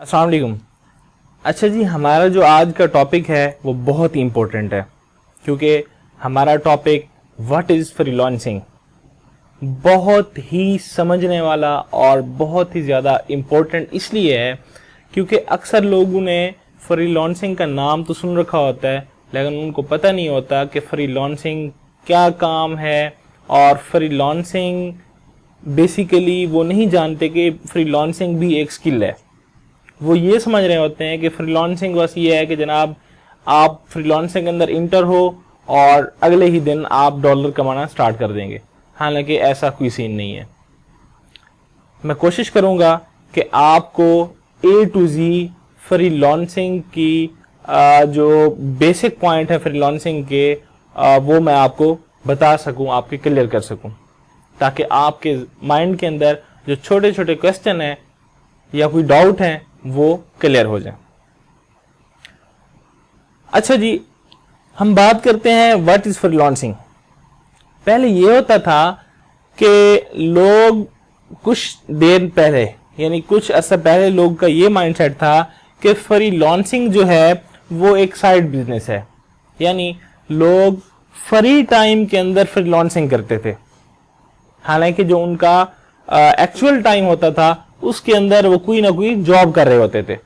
अस्सलाम वालेकुम। अच्छा जी, हमारा जो आज का टॉपिक है वो बहुत ही इम्पोर्टेंट है, क्योंकि हमारा टॉपिक व्हाट इज़ फ्रीलांसिंग बहुत ही समझने वाला और बहुत ही ज़्यादा इम्पोर्टेंट इसलिए है क्योंकि अक्सर लोगों ने फ्रीलांसिंग का नाम तो सुन रखा होता है, लेकिन उनको पता नहीं होता कि फ्रीलांसिंग क्या काम है। और फ्रीलांसिंग बेसिकली वो नहीं जानते कि फ्रीलांसिंग भी एक स्किल है। वो ये समझ रहे होते हैं कि फ्रीलांसिंग बस ये है कि जनाब आप फ्रीलांसिंग के अंदर इंटर हो और अगले ही दिन आप डॉलर कमाना स्टार्ट कर देंगे। हालांकि ऐसा कोई सीन नहीं है। मैं कोशिश करूंगा कि आपको A to Z फ्रीलांसिंग की जो बेसिक पॉइंट है फ्रीलांसिंग के वो मैं आपको बता सकूं, आपके क्लियर कर सकूं, ताकि आपके माइंड के अंदर जो छोटे छोटे क्वेश्चन हैं या कोई डाउट है वो क्लियर हो जाए। अच्छा जी, हम बात करते हैं व्हाट इज फ्रीलांसिंग। पहले ये होता था कि लोग कुछ देर पहले यानी कुछ अर्सा पहले लोग का ये माइंडसेट था कि फ्रीलांसिंग जो है वो एक साइड बिजनेस है, यानी लोग फ्री टाइम के अंदर फ्रीलांसिंग करते थे। हालांकि जो उनका एक्चुअल टाइम होता था उसके अंदर वो कोई ना कोई जॉब कर रहे होते थे।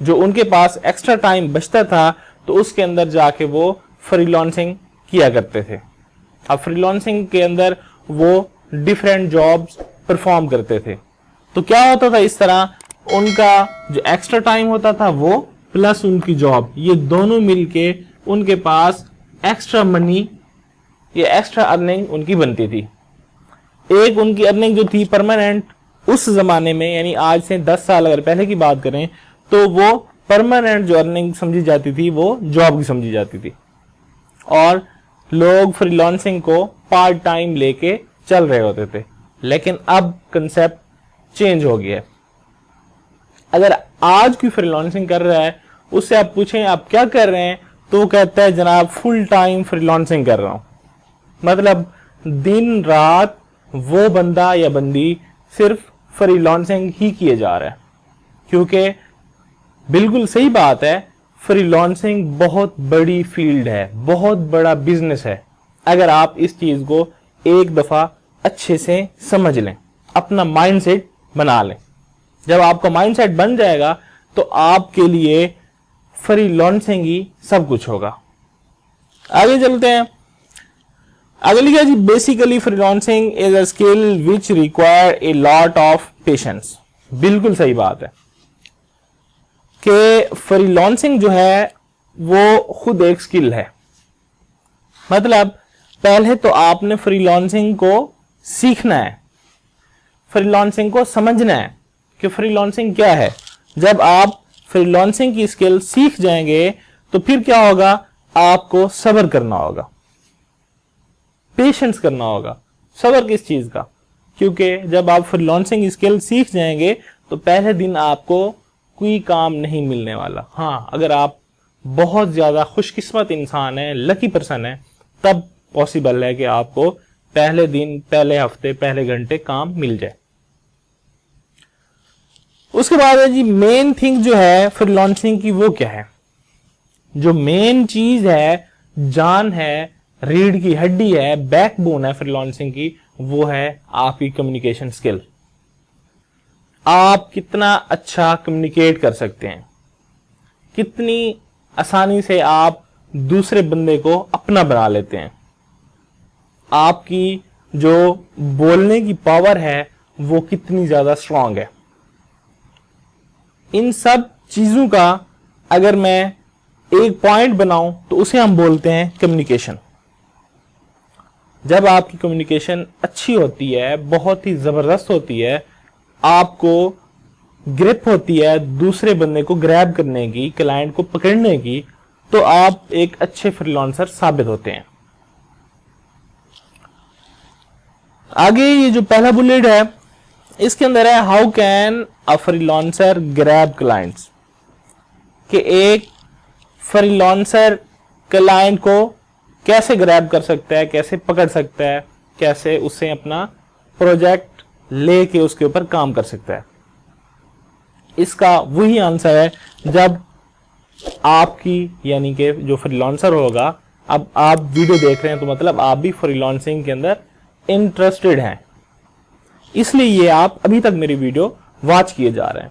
जो उनके पास एक्स्ट्रा टाइम बचता था तो उसके अंदर जाके वो फ्रीलांसिंग किया करते थे। अब फ्रीलांसिंग के अंदर वो डिफरेंट जॉब्स परफॉर्म करते थे। तो क्या होता था, इस तरह उनका जो एक्स्ट्रा टाइम होता था वो प्लस उनकी जॉब, ये दोनों मिलके उनके पास एक्स्ट्रा मनी या एक्स्ट्रा अर्निंग उनकी बनती थी। एक उनकी अर्निंग जो थी परमानेंट, उस जमाने में यानी आज से 10 साल अगर पहले की बात करें तो वो परमानेंट जो अर्निंग समझी जाती थी वो जॉब की समझी जाती थी, और लोग फ्रीलांसिंग को पार्ट टाइम लेके चल रहे होते थे। लेकिन अब कंसेप्ट चेंज हो गया है। अगर आज कोई फ्रीलांसिंग कर रहा है, उससे आप पूछें आप क्या कर रहे हैं, तो वो कहता है जनाब फुल टाइम फ्रीलांसिंग कर रहा हूं। मतलब दिन रात वो बंदा या बंदी सिर्फ फ्रीलांसिंग ही किए जा रहा है। क्योंकि बिल्कुल सही बात है, फ्रीलांसिंग बहुत बड़ी फील्ड है, बहुत बड़ा बिजनेस है। अगर आप इस चीज को एक दफा अच्छे से समझ लें, अपना माइंडसेट बना लें। जब आपका माइंडसेट बन जाएगा तो आपके लिए फ्रीलांसिंग ही सब कुछ होगा। आगे चलते हैं। आगे लिखा जी, basically freelancing is a skill which require a lot of patience. बिल्कुल सही बात है कि फ्रीलांसिंग जो है वो खुद एक स्किल है। मतलब पहले तो आपने फ्रीलांसिंग को सीखना है, फ्रीलांसिंग को समझना है कि फ्रीलांसिंग क्या है। जब आप फ्रीलांसिंग की स्किल सीख जाएंगे तो फिर क्या होगा, आपको सब्र करना होगा, पेशेंस करना होगा। सब्र किस चीज का? क्योंकि जब आप फ्रीलांसिंग स्किल सीख जाएंगे तो पहले दिन आपको कोई काम नहीं मिलने वाला। हाँ, अगर आप बहुत ज्यादा खुशकिस्मत इंसान है, लकी पर्सन है, तब पॉसिबल है कि आपको पहले दिन, पहले हफ्ते, पहले घंटे काम मिल जाए। उसके बाद है जी, मेन थिंग जो है फ्रीलांसिंग की वो क्या है? जो मेन चीज है, जान है, रीढ़ की हड्डी है, बैकबोन है फ्रीलांसिंग की, वो है आपकी कम्युनिकेशन स्किल। आप कितना अच्छा कम्युनिकेट कर सकते हैं, कितनी आसानी से आप दूसरे बंदे को अपना बना लेते हैं, आपकी जो बोलने की पावर है वो कितनी ज्यादा स्ट्रांग है। इन सब चीजों का अगर मैं एक पॉइंट बनाऊं तो उसे हम बोलते हैं कम्युनिकेशन। जब आपकी कम्युनिकेशन अच्छी होती है, बहुत ही जबरदस्त होती है, आपको ग्रिप होती है दूसरे बंदे को ग्रैब करने की, क्लाइंट को पकड़ने की, तो आप एक अच्छे फ्रीलांसर साबित होते हैं। आगे ये जो पहला बुलेट है इसके अंदर है how can a freelancer grab clients, कि एक फ्रीलांसर क्लाइंट को कैसे ग्रैब कर सकता है, कैसे पकड़ सकता है, कैसे उससे अपना प्रोजेक्ट लेके उसके ऊपर काम कर सकता है। इसका वही आंसर है जब आपकी यानी कि जो फ्रीलांसर होगा, अब आप वीडियो देख रहे हैं तो मतलब आप भी फ्रीलांसिंग के अंदर इंटरेस्टेड हैं, इसलिए ये आप अभी तक मेरी वीडियो वॉच किए जा रहे हैं।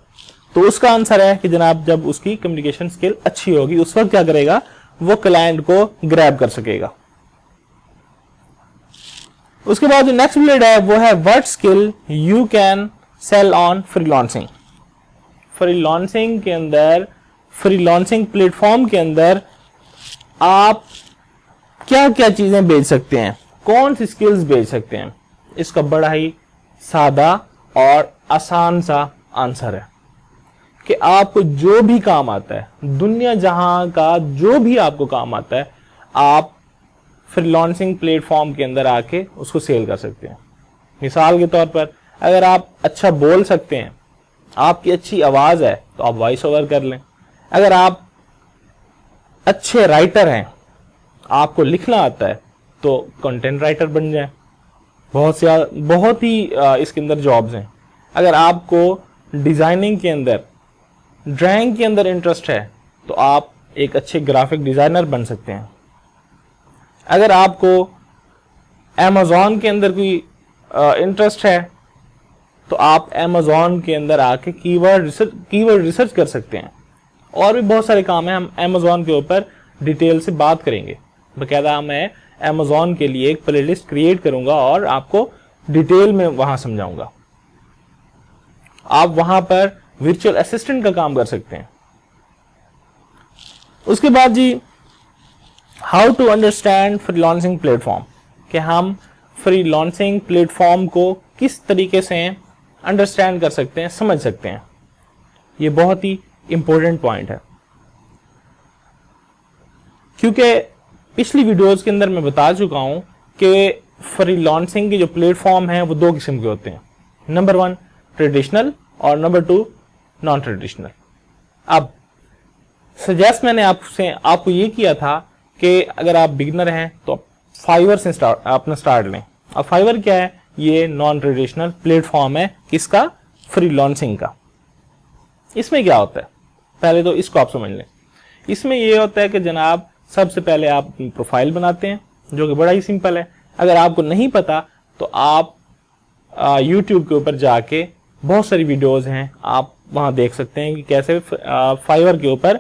तो उसका आंसर है कि जनाब जब उसकी कम्युनिकेशन स्किल अच्छी होगी उस वक्त क्या करेगा, वो क्लाइंट को ग्रैब कर सकेगा। उसके बाद जो नेक्स्ट बुलेट है वो है what skill you can sell on freelancing. Freelancing के अंदर, फ्रीलांसिंग प्लेटफॉर्म के अंदर आप क्या क्या चीजें बेच सकते हैं, कौन सी स्किल्स बेच सकते हैं। इसका बड़ा ही सादा और आसान सा आंसर है कि आपको जो भी काम आता है, दुनिया जहां का जो भी आपको काम आता है, आप फ्रीलांसिंग प्लेटफॉर्म के अंदर आके उसको सेल कर सकते हैं। मिसाल के तौर पर अगर आप अच्छा बोल सकते हैं, आपकी अच्छी आवाज है, तो आप वॉइस ओवर कर लें। अगर आप अच्छे राइटर हैं, आपको लिखना आता है, तो कंटेंट राइटर बन जाए। बहुत ही इसके अंदर जॉब्स हैं। अगर आपको डिजाइनिंग के अंदर, ड्राइंग के अंदर इंटरेस्ट है, तो आप एक अच्छे ग्राफिक डिजाइनर बन सकते हैं। अगर आपको Amazon के अंदर कोई इंटरेस्ट है, तो आप Amazon के अंदर आके कीवर्ड रिसर्च कर सकते हैं। और भी बहुत सारे काम हैं, हम Amazon के ऊपर डिटेल से बात करेंगे। बकायदा मैं Amazon के लिए एक प्लेलिस्ट क्रिएट करूंगा और आपको डिटेल में वहां समझाऊंगा। आप वहां पर वर्चुअल असिस्टेंट का काम कर सकते हैं। उसके बाद जी, how to understand freelancing platform, कि हम फ्रीलांसिंग प्लेटफॉर्म को किस तरीके से अंडरस्टैंड कर सकते हैं, समझ सकते हैं। ये बहुत ही इंपॉर्टेंट पॉइंट है, क्योंकि पिछली वीडियोस के अंदर मैं बता चुका हूं कि फ्रीलांसिंग के जो प्लेटफॉर्म हैं वो दो किस्म के होते हैं। नंबर 1 ट्रेडिशनल और नंबर 2 नॉन ट्रेडिशनल। अब सजेस्ट मैंने आपको ये किया था कि अगर आप बिगिनर हैं तो आप फाइवर से अपना स्टार्ट लें। अब फाइवर क्या है, ये नॉन ट्रेडिशनल प्लेटफॉर्म है, किसका, फ्रीलांसिंग का। इसमें क्या होता है, पहले तो इसको आप समझ लें। इसमें ये होता है कि जनाब सबसे पहले आप प्रोफाइल बनाते हैं, जो कि बड़ा ही सिंपल है। अगर आपको नहीं पता तो आप YouTube के ऊपर जाके बहुत सारी वीडियोस हैं, आप वहां देख सकते हैं कि कैसे फाइवर के ऊपर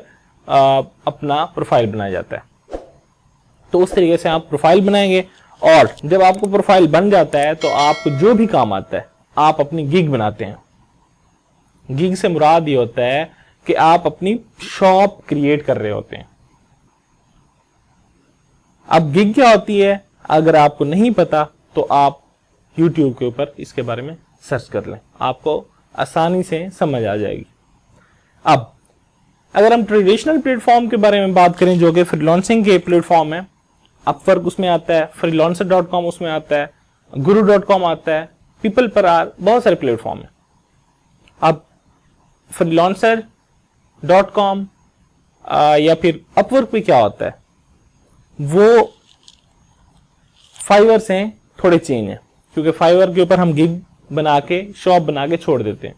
अपना प्रोफाइल बनाया जाता है। तो उस तरीके से आप प्रोफाइल बनाएंगे, और जब आपको प्रोफाइल बन जाता है तो आपको जो भी काम आता है आप अपनी गिग बनाते हैं। गिग से मुराद ये होता है कि आप अपनी शॉप क्रिएट कर रहे होते हैं। अब गिग क्या होती है, अगर आपको नहीं पता तो आप YouTube के ऊपर इसके बारे में सर्च कर लें, आपको आसानी से समझ आ जाएगी। अब अगर हम ट्रेडिशनल प्लेटफॉर्म के बारे में बात करें, जो कि फ्रीलांसिंग के प्लेटफॉर्म है, अपवर्क उसमें आता है, freelancer.com उसमें आता है, guru.com आता है, पीपल पर आर, बहुत सारे प्लेटफॉर्म है। अब freelancer.com या फिर अपवर्क पे क्या होता है, वो फाइवर से थोड़े चेंज है, क्योंकि फाइवर के ऊपर हम गिग बना के, शॉप बना के छोड़ देते हैं,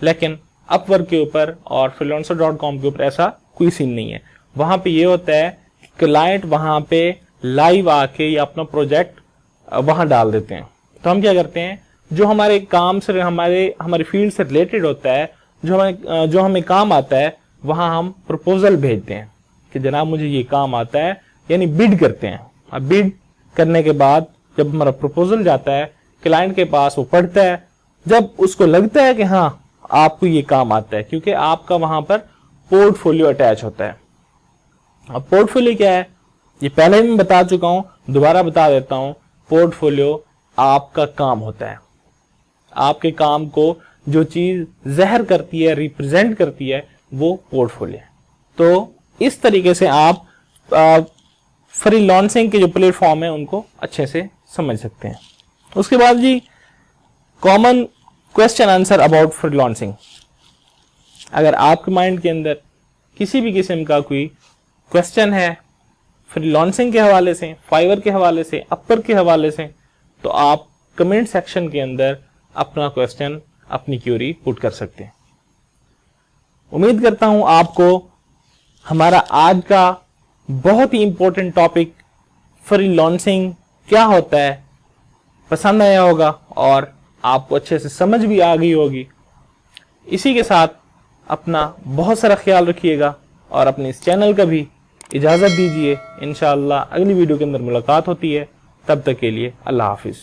लेकिन अपवर्क के ऊपर और freelancer.com के ऊपर ऐसा कोई सीन नहीं है। वहां पे ये होता है कि क्लाइंट वहां पे लाइव आके या अपना प्रोजेक्ट वहां डाल देते हैं। तो हम क्या करते हैं, जो हमारे काम से, हमारे फील्ड से रिलेटेड होता है, जो हमें काम आता है, वहां हम प्रपोजल भेजते हैं कि जनाब मुझे ये काम आता है, यानी बिड करते हैं। अब बिड करने के बाद जब हमारा प्रपोजल जाता है क्लाइंट के पास, वो पढ़ता है, जब उसको लगता है कि हाँ आपको ये काम आता है, क्योंकि आपका वहां पर पोर्टफोलियो अटैच होता है। अब पोर्टफोलियो क्या है, ये पहले भी मैं बता चुका हूं, दोबारा बता देता हूं। पोर्टफोलियो आपका काम होता है, आपके काम को जो चीज ज़हर करती है, रिप्रेजेंट करती है, वो पोर्टफोलियो है। तो इस तरीके से आप फ्रीलांसिंग के जो प्लेटफॉर्म है उनको अच्छे से समझ सकते हैं। उसके बाद जी, common question answer about freelancing. अगर आपके माइंड के अंदर किसी भी किस्म का कोई क्वेश्चन है फ्रीलांसिंग के हवाले से, फाइवर के हवाले से, अपर के हवाले से, तो आप कमेंट सेक्शन के अंदर अपना क्वेश्चन, अपनी क्यूरी पुट कर सकते हैं। उम्मीद करता हूं आपको हमारा आज का बहुत ही इंपॉर्टेंट टॉपिक फ्रीलांसिंग क्या होता है पसंद आया होगा और आपको अच्छे से समझ भी आ गई होगी। इसी के साथ अपना बहुत सारा ख्याल रखिएगा और अपने इस चैनल का भी इजाज़त दीजिए। इंशाअल्लाह अगली वीडियो के अंदर मुलाकात होती है, तब तक के लिए अल्लाह हाफिज़।